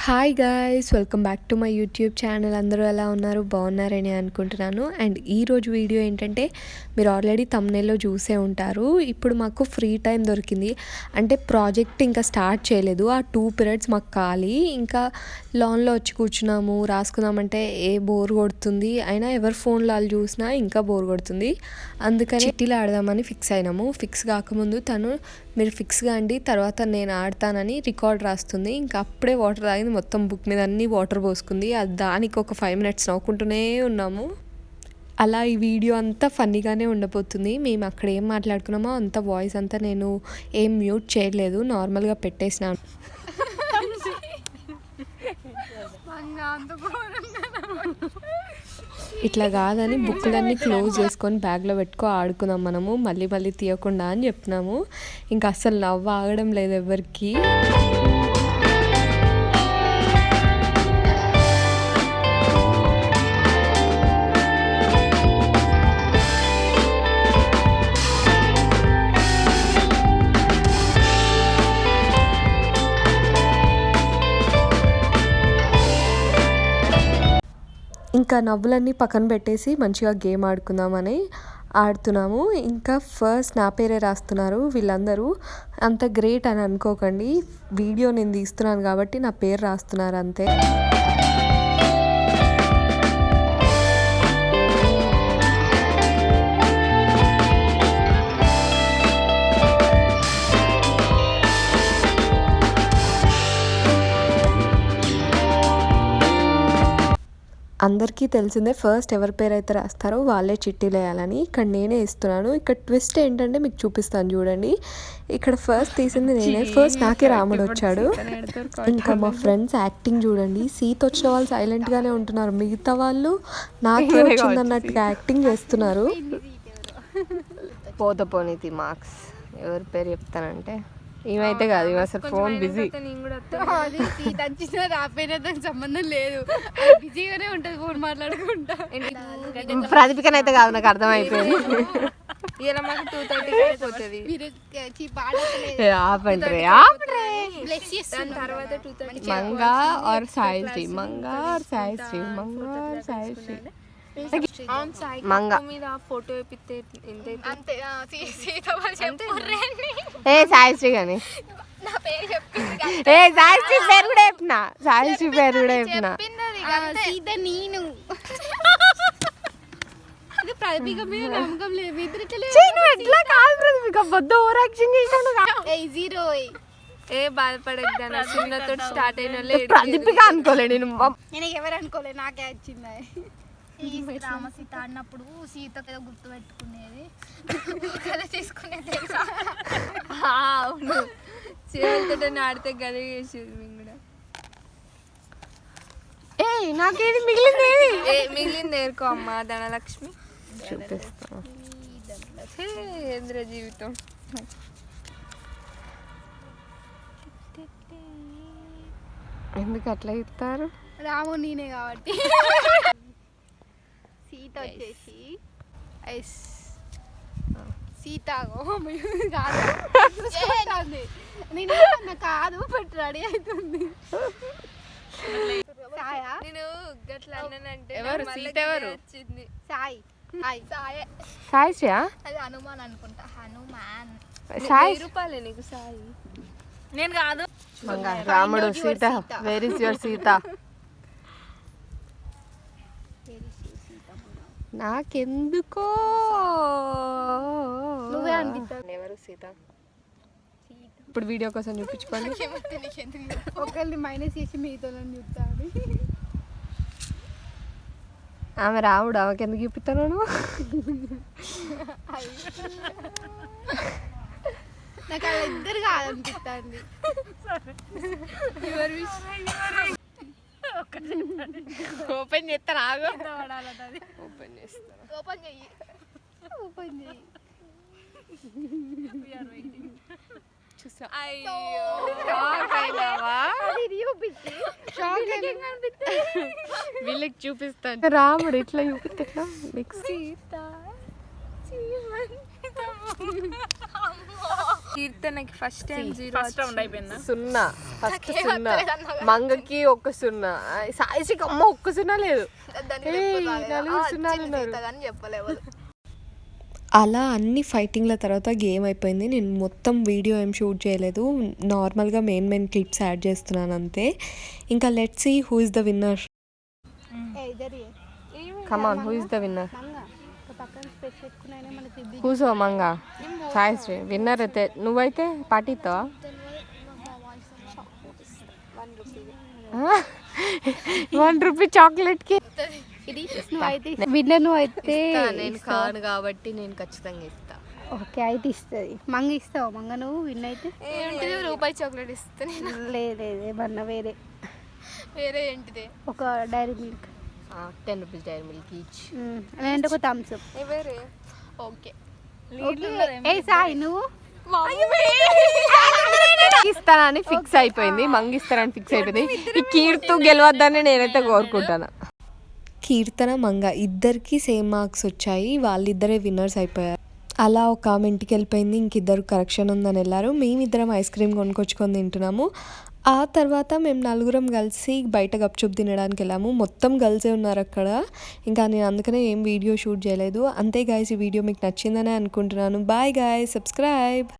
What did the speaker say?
Hi guys, welcome back to my YouTube channel. అందరూ ఎలా ఉన్నారు? బాగున్నారని అనుకుంటున్నాను. అండ్ ఈరోజు వీడియో ఏంటంటే, మీరు ఆల్రెడీ థంబ్నెయిల్లో చూసే ఉంటారు. ఇప్పుడు మాకు ఫ్రీ టైం దొరికింది. అంటే ప్రాజెక్ట్ ఇంకా స్టార్ట్ చేయలేదు. ఆ 2 పీరియడ్స్ మాకు ఖాళీ. ఇంకా లాన్లో వచ్చి కూర్చున్నాము, రాసుకుందామంటే బోర్ కొడుతుంది. అయినా ఎవరి ఫోన్లో వాళ్ళు చూసినా ఇంకా బోర్ కొడుతుంది. అందుకని చిట్టీలు ఆడదామని ఫిక్స్ అయినాము. ఫిక్స్ కాకముందు తను మీరు ఫిక్స్గా అండి, తర్వాత నేను ఆడతానని రికార్డ్ రాస్తుంది. ఇంకా అప్పుడే వాటర్ తాగింది, మొత్తం బుక్ మీద అన్నీ వాటర్ పోసుకుంది. అది దానికి ఒక 5 minutes నవ్వుకుంటూనే ఉన్నాము. అలా ఈ వీడియో అంతా ఫన్నీగానే ఉండబోతుంది. మేము అక్కడ ఏం మాట్లాడుకున్నామో అంత వాయిస్ అంతా నేను ఏం మ్యూట్ చేయలేదు, నార్మల్గా పెట్టేసినాను. ఇట్లా కాదని బుక్కులన్నీ క్లోజ్ చేసుకొని బ్యాగ్లో పెట్టుకో ఆడుకుందాం మనము, మళ్ళీ మళ్ళీ తీయకుండా అని చెప్తున్నాము. ఇంకా అస్సలు నవ్వు ఆగడం లేదు ఎవరికి. ఇంకా నవ్వులన్నీ పక్కన పెట్టేసి మంచిగా గేమ్ ఆడుకుందామని ఆడుతున్నాము. ఇంకా ఫస్ట్ నా పేరే రాస్తున్నారు వీళ్ళందరూ. అంత గ్రేట్ అని అనుకోకండి, వీడియో నేను తీస్తున్నాను కాబట్టి నా పేరు రాస్తున్నారు అంతే. అందరికీ తెలిసిందే, ఫస్ట్ ఎవరి పేరు అయితే రాస్తారో వాళ్ళే చిట్టీలు వేయాలని. ఇక్కడ నేనే ఇస్తున్నాను. ఇక్కడ ట్విస్ట్ ఏంటంటే మీకు చూపిస్తాను చూడండి. ఇక్కడ ఫస్ట్ తీసింది నేనే. ఫస్ట్ నాకే రాముడు వచ్చాడు. ఇంకా మా ఫ్రెండ్స్ యాక్టింగ్ చూడండి. సీత వచ్చిన వాళ్ళు సైలెంట్గానే ఉంటున్నారు, మిగతా వాళ్ళు నాకే వచ్చిందన్నట్టుగా యాక్టింగ్ చేస్తున్నారు. పోనీతి మార్క్స్ ఎవరి పేరు చెప్తానంటే ఏమైతే కాదు, ఇవి అసలు ఫోన్ బిజీ. సంబంధం లేదు, బిజీగానే ఉంటది ఫోన్ మాట్లాడుకుంటా. ప్రదీపికనైతే కాదు, నాకు అర్థమైపోయింది. ఇలా మాకు 2:30 అయిపోతుంది. మంగా और సాయిశ్రీ, మంగా और సాయిశ్రీ, మంగా और సాయిశ్రీ. ఫోటో సాయిశ్రీ కానీ సాయిశ్రీ పేరు కూడా చెప్పిన, సాయిశ్రీ పేరు కూడా చెప్పిన. నేను ప్రదీపిక మీద నమ్మకం లేదు. ఎట్లా కాదు ప్రదీపిక, బొద్దు ఓవర్ యాక్షన్ చేశాను. జీరో బాధపడద్దాను, చిన్నతో స్టార్ట్ అయిన ప్రదీపిక అనుకోలే నేను ఎవరు అనుకోలేదు, నాకే వచ్చింది. రామ సీత అన్నప్పుడు సీత ఏదో గుర్తు పెట్టుకునేది తీసుకునేది. అవును, చేతుతో ఆడితే గదే చేసేది మేము కూడా. నాకేది మిగిలింది ఏరుకో అమ్మ. ధనలక్ష్మి చూపిస్తా. ఏంద్ర జీవితం. ఎందుకు అట్లా ఇస్తారు? రాము నేనే కాబట్టి. సీత వచ్చేసి సీత కాదు, నేను కాదు బట్ రెడీ అవుతుంది. నేను గట్లా అన్నానంటే ఎవరు సీత ఎవరు వచ్చింది? సాయి సాయి అది హనుమాన్ అనుకుంటా. హనుమాన్ సాయి రూపాయలే నీకు. సాయి నేను కాదు. రాముడు Sita, where is your Sita? నాకెందుకో నువ్వే అనిపిస్తావు. ఎవరు సీత? ఇప్పుడు వీడియో కోసం చూపించుకోండి. ఒకరిని మైనస్ చేసి మిగతా చూస్తాను. ఆమె రాముడు, ఆమెకి ఎందుకు చూపిస్తాను? నాకు అలా ఇద్దరు కాదనిపిస్తుంది. ఓపెన్ చేస్తాను, ఆగు. ఓపెన్ చేస్తాను. ఓపెన్ చెయ్యి, ఓపెన్ చెయ్యి. వీళ్ళకి చూపిస్తాను. రాముడు ఇట్లా చూపిస్తా మీకు. సీత కీర్తనకి ఫస్ట్ టైం ఫస్ట్ రౌండ్ అయిపోయిందా? 0 ఫస్ట్ 0 మంగకి 1 0 సాయిషికి అమ్మ 1 0 లేదు. నలుగురు 0 ఉన్నారు. చెప్పలేవు. అలా అన్ని ఫైటింగ్ల తర్వాత గేమ్ అయిపోయింది. నేను మొత్తం వీడియో ఏం షూట్ చేయలేదు, నార్మల్గా మెయిన్ క్లిప్స్ యాడ్ చేస్తున్నాను అంతే. ఇంకా let's see who is the winner. Come on, who is the winner? కూసో మంగా. సాయిశ్రీ విన్నర్ అయితే నువ్వైతే పార్టీతో 1 రూపీ చాక్లెట్కి విన్నర్ నువ్వు అయితే నేను కాను కాబట్టి నేను ఖచ్చితంగా ఇస్తా. ఓకే అయితే ఇస్తుంది. మంగ ఇస్తావు? మంగ నువ్వు విన్ అయితే ఏంటిది? రూపాయి చాక్లెట్ ఇస్తా. లేదు ఏమన్నా వేరే ఏంటిది? ఒక dairy milk. 10 rupees Dairy Milk each. లేదంటే ఒక థమ్స్ అప్. వేరే ఓకే. ఏ సాయి నువ్వు ఇస్తానని ఫిక్స్ అయిపోయింది, మంగిస్తానని ఫిక్స్ అయిపోయింది. ఈ కీర్తు గెలవద్దని నేనైతే కోరుకుంటాను. కీర్తన మంగ ఇద్దరికి సేమ్ మార్క్స్ వచ్చాయి, వాళ్ళిద్దరే విన్నర్స్ అయిపోయారు. అలా ఒక ఆమె ఇంటికి వెళ్ళిపోయింది, ఇంకిద్దరు కరెక్షన్ ఉందని వెళ్ళారు. మేమిద్దరం ఐస్ క్రీమ్ కొనుక్కొచ్చుకొని తింటున్నాము. ఆ తర్వాత మేము 4 కలిసి బయట గప్చుప్ తినడానికి వెళ్ళాము. మొత్తం గర్ల్సే ఉన్నారు అక్కడ. ఇంకా నేను అందుకనే ఏం వీడియో షూట్ చేయలేదు. అంతే గాయస్, ఈ వీడియో మీకు నచ్చిందనే అనుకుంటున్నాను. Bye guys, subscribe.